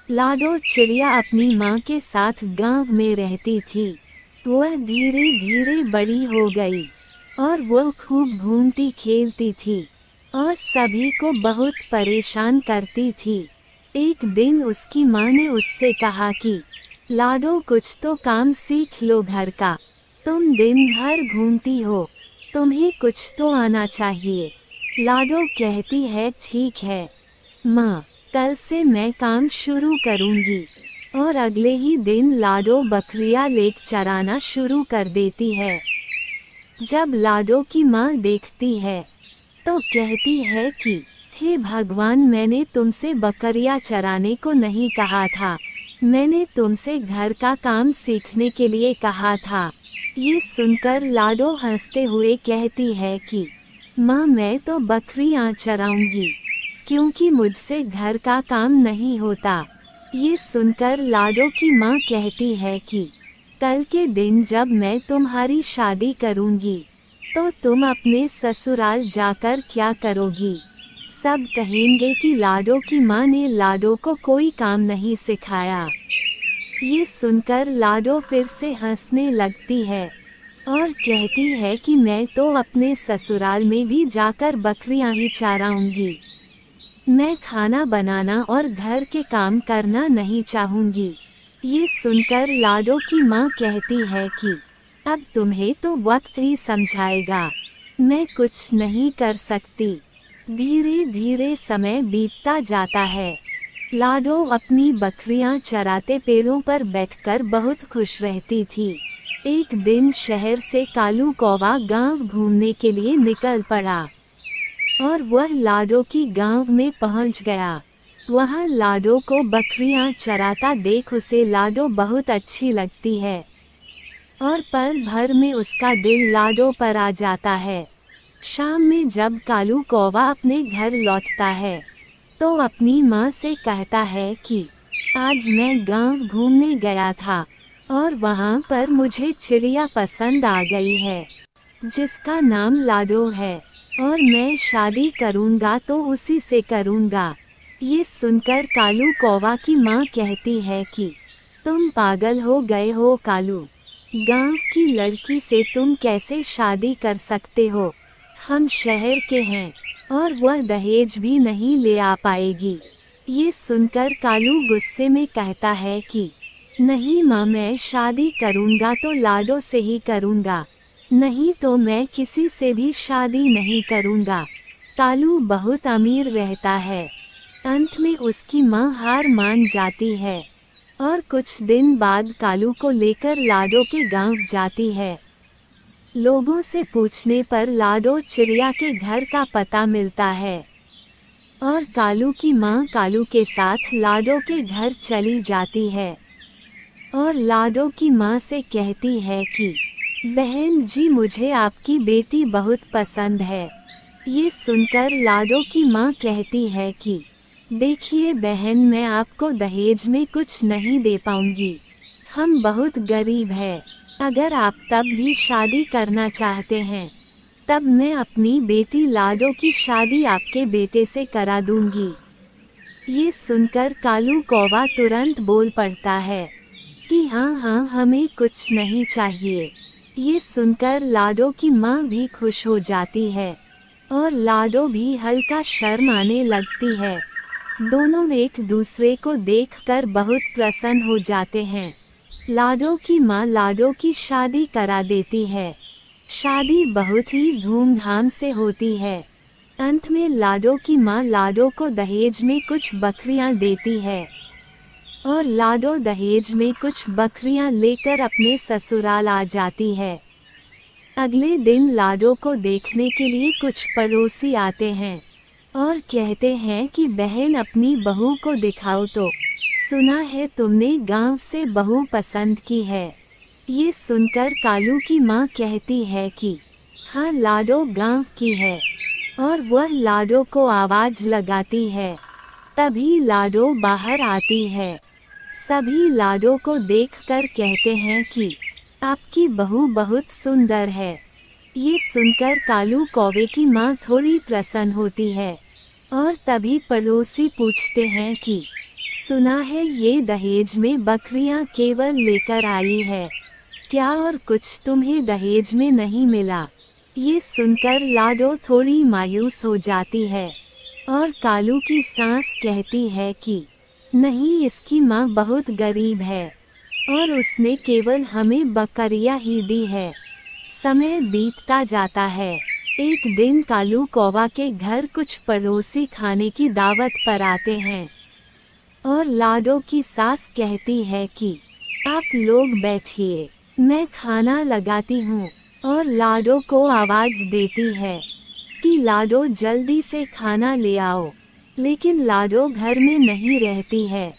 लाडो चिड़िया अपनी माँ के साथ गांव में रहती थी। वह धीरे धीरे बड़ी हो गई और वो खूब घूमती खेलती थी और सभी को बहुत परेशान करती थी। एक दिन उसकी माँ ने उससे कहा कि लाडो कुछ तो काम सीख लो घर का, तुम दिन भर घूमती हो, तुम्हें कुछ तो आना चाहिए। लाडो कहती है ठीक है माँ, कल से मैं काम शुरू करूँगी। और अगले ही दिन लाडो बकरियां लेक चराना शुरू कर देती है। जब लाडो की माँ देखती है तो कहती है कि हे भगवान, मैंने तुमसे बकरियां चराने को नहीं कहा था, मैंने तुमसे घर का काम सीखने के लिए कहा था। ये सुनकर लाडो हंसते हुए कहती है कि माँ, मैं तो बकरियां चराऊंगी क्योंकि मुझसे घर का काम नहीं होता। ये सुनकर लाडो की माँ कहती है कि कल के दिन जब मैं तुम्हारी शादी करूँगी तो तुम अपने ससुराल जाकर क्या करोगी? सब कहेंगे कि लाडो की माँ ने लाडो को कोई काम नहीं सिखाया। ये सुनकर लाडो फिर से हंसने लगती है और कहती है कि मैं तो अपने ससुराल में भी जाकर बकरियां ही चराऊंगी। मैं खाना बनाना और घर के काम करना नहीं चाहूँगी। ये सुनकर लाडो की माँ कहती है कि अब तुम्हें तो वक्त ही समझाएगा, मैं कुछ नहीं कर सकती। धीरे धीरे समय बीतता जाता है। लाडो अपनी बकरियां चराते पेड़ों पर बैठकर बहुत खुश रहती थी। एक दिन शहर से कालू कौवा गांव घूमने के लिए निकल पड़ा और वह लाडो की गांव में पहुंच गया। वहां लाडो को बकरियां चराता देख उसे लाडो बहुत अच्छी लगती है और पल भर में उसका दिल लाडो पर आ जाता है। शाम में जब कालू कौवा अपने घर लौटता है तो अपनी माँ से कहता है कि आज मैं गांव घूमने गया था और वहां पर मुझे चिड़िया पसंद आ गई है जिसका नाम लाडो है और मैं शादी करूँगा तो उसी से करूँगा। ये सुनकर कालू कौवा की माँ कहती है कि तुम पागल हो गए हो कालू, गांव की लड़की से तुम कैसे शादी कर सकते हो? हम शहर के हैं और वह दहेज भी नहीं ले आ पाएगी। ये सुनकर कालू गुस्से में कहता है कि नहीं माँ, मैं शादी करूँगा तो लाडो से ही करूँगा, नहीं तो मैं किसी से भी शादी नहीं करूँगा। कालू बहुत अमीर रहता है। अंत में उसकी माँ हार मान जाती है और कुछ दिन बाद कालू को लेकर लाडो के गांव जाती है। लोगों से पूछने पर लाडो चिड़िया के घर का पता मिलता है और कालू की माँ कालू के साथ लाडो के घर चली जाती है और लाडो की माँ से कहती है कि बहन जी, मुझे आपकी बेटी बहुत पसंद है। ये सुनकर लाडो की माँ कहती है कि देखिए बहन, मैं आपको दहेज में कुछ नहीं दे पाऊंगी, हम बहुत गरीब हैं। अगर आप तब भी शादी करना चाहते हैं तब मैं अपनी बेटी लाडो की शादी आपके बेटे से करा दूंगी। ये सुनकर कालू कौवा तुरंत बोल पड़ता है कि हाँ हाँ, हमें कुछ नहीं चाहिए। ये सुनकर लाडो की माँ भी खुश हो जाती है और लाडो भी हल्का शर्म आने लगती है। दोनों एक दूसरे को देखकर बहुत प्रसन्न हो जाते हैं। लाडो की माँ लाडो की शादी करा देती है। शादी बहुत ही धूमधाम से होती है। अंत में लाडो की माँ लाडो को दहेज में कुछ बकरियां देती है और लाडो दहेज में कुछ बकरियां लेकर अपने ससुराल आ जाती है। अगले दिन लाडो को देखने के लिए कुछ पड़ोसी आते हैं और कहते हैं कि बहन, अपनी बहू को दिखाओ तो, सुना है तुमने गांव से बहू पसंद की है। ये सुनकर कालू की माँ कहती है कि हाँ, लाडो गांव की है और वह लाडो को आवाज़ लगाती है। तभी लाडो बाहर आती है। सभी लाडो को देखकर कहते हैं कि आपकी बहू बहुत सुंदर है। ये सुनकर कालू कौवे की माँ थोड़ी प्रसन्न होती है और तभी पड़ोसी पूछते हैं कि सुना है ये दहेज में बकरियां केवल लेकर आई है, क्या और कुछ तुम्हें दहेज में नहीं मिला? ये सुनकर लाडो थोड़ी मायूस हो जाती है और कालू की सास कहती है कि नहीं, इसकी माँ बहुत गरीब है और उसने केवल हमें बकरियां ही दी है। समय बीतता जाता है। एक दिन कालू कौवा के घर कुछ पड़ोसी खाने की दावत पर आते हैं और लाडो की सास कहती है कि आप लोग बैठिए, मैं खाना लगाती हूँ, और लाडो को आवाज देती है कि लाडो जल्दी से खाना ले आओ। लेकिन लाडो घर में नहीं रहती है।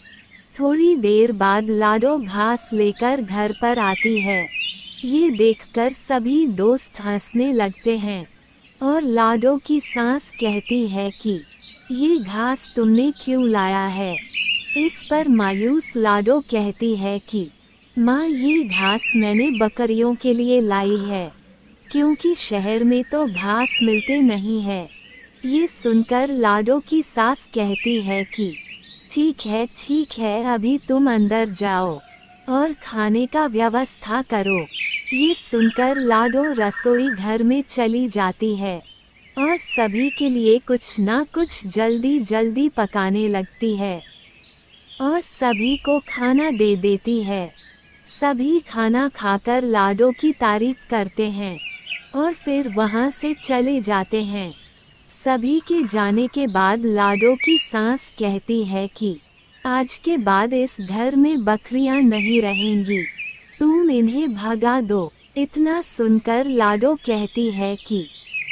थोड़ी देर बाद लाडो घास लेकर घर पर आती है। ये देखकर सभी दोस्त हंसने लगते हैं और लाडो की सास कहती है कि ये घास तुमने क्यों लाया है? इस पर मायूस लाडो कहती है कि माँ, ये घास मैंने बकरियों के लिए लाई है, क्योंकि शहर में तो घास मिलते नहीं है। ये सुनकर लाडो की सास कहती है कि ठीक है, अभी तुम अंदर जाओ और खाने का व्यवस्था करो। ये सुनकर लाडो रसोई घर में चली जाती है और सभी के लिए कुछ ना कुछ जल्दी जल्दी पकाने लगती है और सभी को खाना दे देती है। सभी खाना खाकर लाडो की तारीफ करते हैं और फिर वहाँ से चले जाते हैं। सभी के जाने के बाद लाडो की सास कहती है कि आज के बाद इस घर में बकरियां नहीं रहेंगी, तुम इन्हें भगा दो। इतना सुनकर लाडो कहती है कि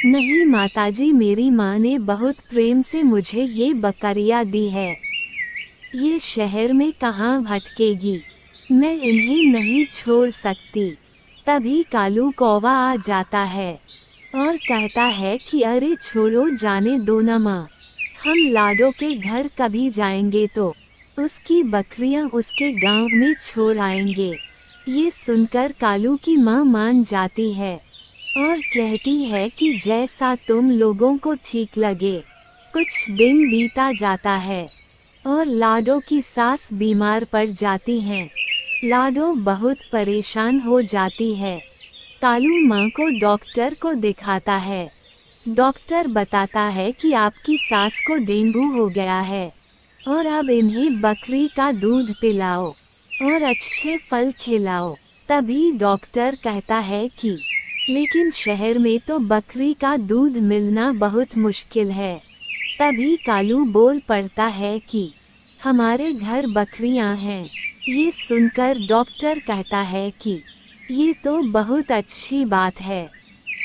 नहीं माताजी, मेरी माँ ने बहुत प्रेम से मुझे ये बकरियां दी है, ये शहर में कहाँ भटकेगी, मैं इन्हें नहीं छोड़ सकती। तभी कालू कौवा आ जाता है और कहता है कि अरे छोड़ो, जाने दो ना माँ, हम लाडो के घर कभी जाएंगे तो उसकी बकरियां उसके गांव में छोड़ आएंगे। ये सुनकर कालू की माँ मान जाती है और कहती है कि जैसा तुम लोगों को ठीक लगे। कुछ दिन बीता जाता है और लाडो की सास बीमार पड़ जाती हैं। लाडो बहुत परेशान हो जाती है। कालू माँ को डॉक्टर को दिखाता है। डॉक्टर बताता है कि आपकी सास को डेंगू हो गया है और अब इन्हें बकरी का दूध पिलाओ और अच्छे फल खिलाओ। तभी डॉक्टर कहता है कि लेकिन शहर में तो बकरी का दूध मिलना बहुत मुश्किल है। तभी कालू बोल पड़ता है कि हमारे घर बकरियां हैं। ये सुनकर डॉक्टर कहता है कि ये तो बहुत अच्छी बात है।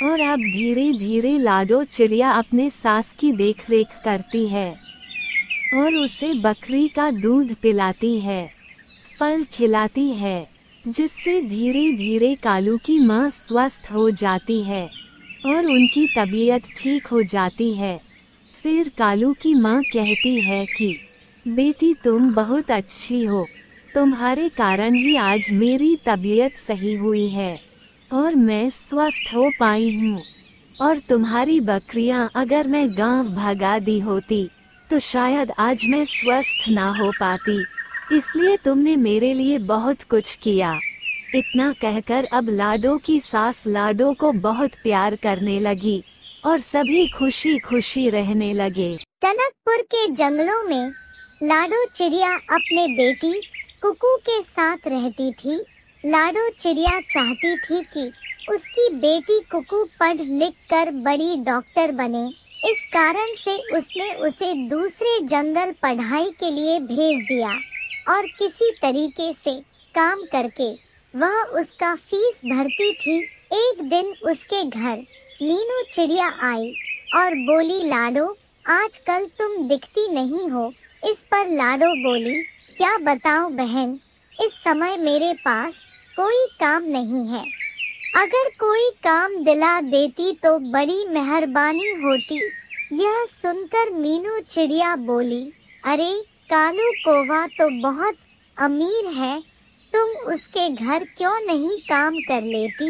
और अब धीरे धीरे लाडो चिड़िया अपने सास की देखरेख करती है और उसे बकरी का दूध पिलाती है, फल खिलाती है, जिससे धीरे धीरे कालू की माँ स्वस्थ हो जाती है और उनकी तबीयत ठीक हो जाती है। फिर कालू की माँ कहती है कि बेटी, तुम बहुत अच्छी हो, तुम्हारे कारण ही आज मेरी तबीयत सही हुई है और मैं स्वस्थ हो पाई हूँ। और तुम्हारी बकरियाँ अगर मैं गांव भगा दी होती तो शायद आज मैं स्वस्थ ना हो पाती, इसलिए तुमने मेरे लिए बहुत कुछ किया। इतना कहकर अब लाडो की सास लाडो को बहुत प्यार करने लगी और सभी खुशी खुशी रहने लगे। टनकपुर के जंगलों में लाडो चिड़िया अपने बेटी कुकू के साथ रहती थी। लाडो चिड़िया चाहती थी कि उसकी बेटी कुकू पढ़ लिख कर बड़ी डॉक्टर बने। इस कारण से उसने उसे दूसरे जंगल पढ़ाई के लिए भेज दिया और किसी तरीके से काम करके वह उसका फीस भरती थी। एक दिन उसके घर मीनू चिड़िया आई और बोली, लाडो, आजकल तुम दिखती नहीं हो। इस पर लाडो बोली, क्या बताऊं बहन, इस समय मेरे पास कोई काम नहीं है। अगर कोई काम दिला देती तो बड़ी मेहरबानी होती। यह सुनकर मीनू चिड़िया बोली, अरे कालू कौवा तो बहुत अमीर है, तुम उसके घर क्यों नहीं काम कर लेती?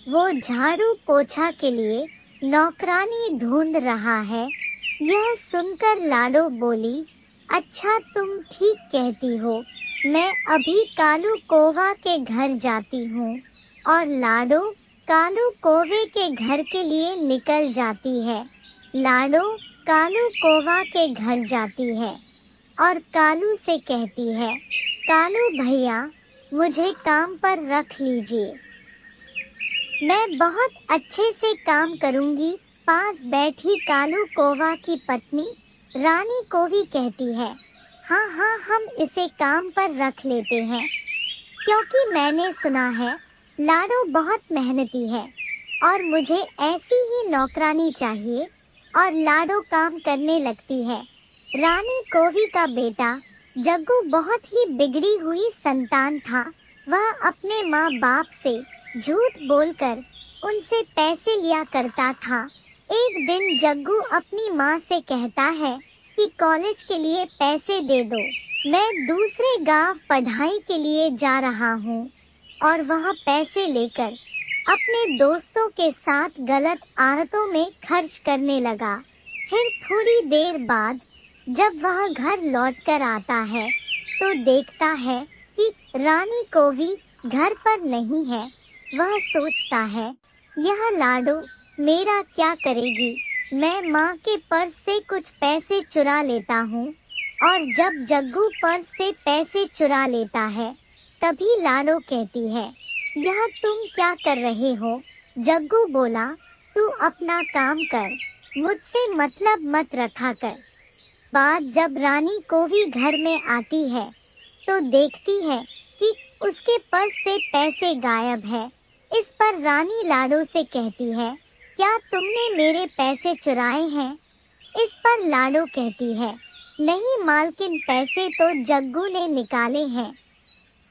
वो झाड़ू पोछा के लिए नौकरानी ढूंढ रहा है। यह सुनकर लाडो बोली, अच्छा तुम ठीक कहती हो, मैं अभी कालू कौवा के घर जाती हूँ। और लाडो कालू कौवे के घर के लिए निकल जाती है। लाडो कालू कौवा के घर जाती है और कालू से कहती है, कालू भैया मुझे काम पर रख लीजिए, मैं बहुत अच्छे से काम करूँगी। पास बैठी कालू कौवा की पत्नी रानी कौवी कहती है, हाँ हाँ हम इसे काम पर रख लेते हैं, क्योंकि मैंने सुना है लाडो बहुत मेहनती है और मुझे ऐसी ही नौकरानी चाहिए। और लाडो काम करने लगती है। रानी कौवी का बेटा जग्गू बहुत ही बिगड़ी हुई संतान था। वह अपने माँ बाप से झूठ बोलकर उनसे पैसे लिया करता था। एक दिन जग्गू अपनी माँ से कहता है कि कॉलेज के लिए पैसे दे दो, मैं दूसरे गांव पढ़ाई के लिए जा रहा हूँ। और वह पैसे लेकर अपने दोस्तों के साथ गलत आदतों में खर्च करने लगा। फिर थोड़ी देर बाद जब वह घर लौटकर आता है तो देखता है कि रानी कौवी घर पर नहीं है। वह सोचता है, यह लाडो मेरा क्या करेगी। मैं माँ के पर्स से कुछ पैसे चुरा लेता हूँ। और जब जग्गू पर्स से पैसे चुरा लेता है तभी लाडो कहती है, यह तुम क्या कर रहे हो। जग्गू बोला, तू अपना काम कर, मुझसे मतलब मत रखा कर। बाद जब रानी कौवी घर में आती है तो देखती है कि उसके पर्स से पैसे गायब है। इस पर रानी लाडो से कहती है, क्या तुमने मेरे पैसे चुराए हैं। इस पर लाडो कहती है, नहीं मालकिन, पैसे तो जग्गू ने निकाले हैं।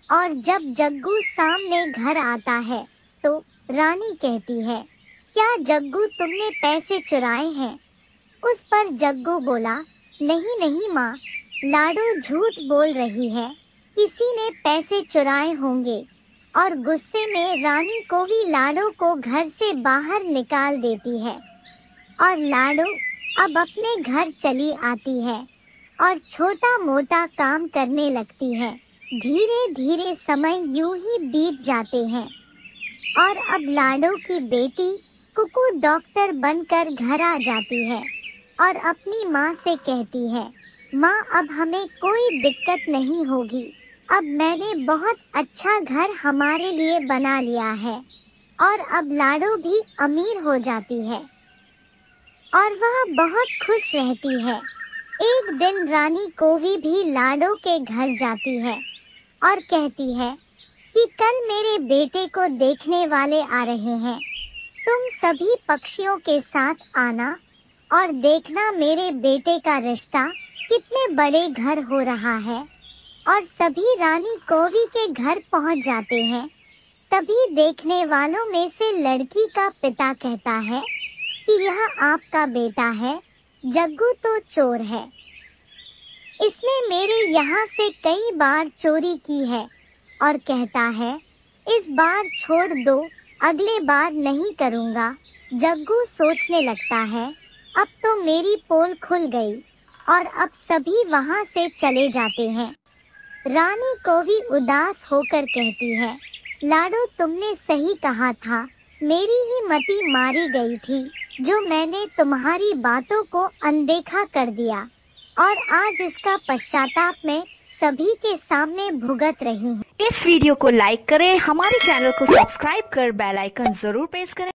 और जब जग्गू सामने घर आता है तो रानी कहती है, क्या जग्गू तुमने पैसे चुराए हैं। उस पर जग्गू बोला, नहीं नहीं माँ, लाडो झूठ बोल रही है, किसी ने पैसे चुराए होंगे। और गुस्से में रानी कौवी लाडो को घर से बाहर निकाल देती है। और लाडो अब अपने घर चली आती है और छोटा मोटा काम करने लगती है। धीरे धीरे समय यूं ही बीत जाते हैं और अब लाडो की बेटी कुकू डॉक्टर बनकर घर आ जाती है और अपनी माँ से कहती है, माँ अब हमें कोई दिक्कत नहीं होगी, अब मैंने बहुत अच्छा घर हमारे लिए बना लिया है। और अब लाडो भी अमीर हो जाती है और वह बहुत खुश रहती है। एक दिन रानी कौवी भी लाडो के घर जाती है और कहती है कि कल मेरे बेटे को देखने वाले आ रहे हैं, तुम सभी पक्षियों के साथ आना और देखना मेरे बेटे का रिश्ता कितने बड़े घर हो रहा है। और सभी रानी कौवी के घर पहुंच जाते हैं। तभी देखने वालों में से लड़की का पिता कहता है कि यह आपका बेटा है, जग्गू तो चोर है, इसने मेरे यहाँ से कई बार चोरी की है। और कहता है, इस बार छोड़ दो, अगले बार नहीं करूँगा। जग्गू सोचने लगता है, अब तो मेरी पोल खुल गई। और अब सभी वहाँ से चले जाते हैं। रानी कौवी उदास होकर कहती है, लाडो तुमने सही कहा था, मेरी ही मति मारी गई थी जो मैंने तुम्हारी बातों को अनदेखा कर दिया और आज इसका पश्चाताप मैं सभी के सामने भुगत रही हूँ। इस वीडियो को लाइक करें, हमारे चैनल को सब्सक्राइब कर बेल आइकन जरूर प्रेस करें।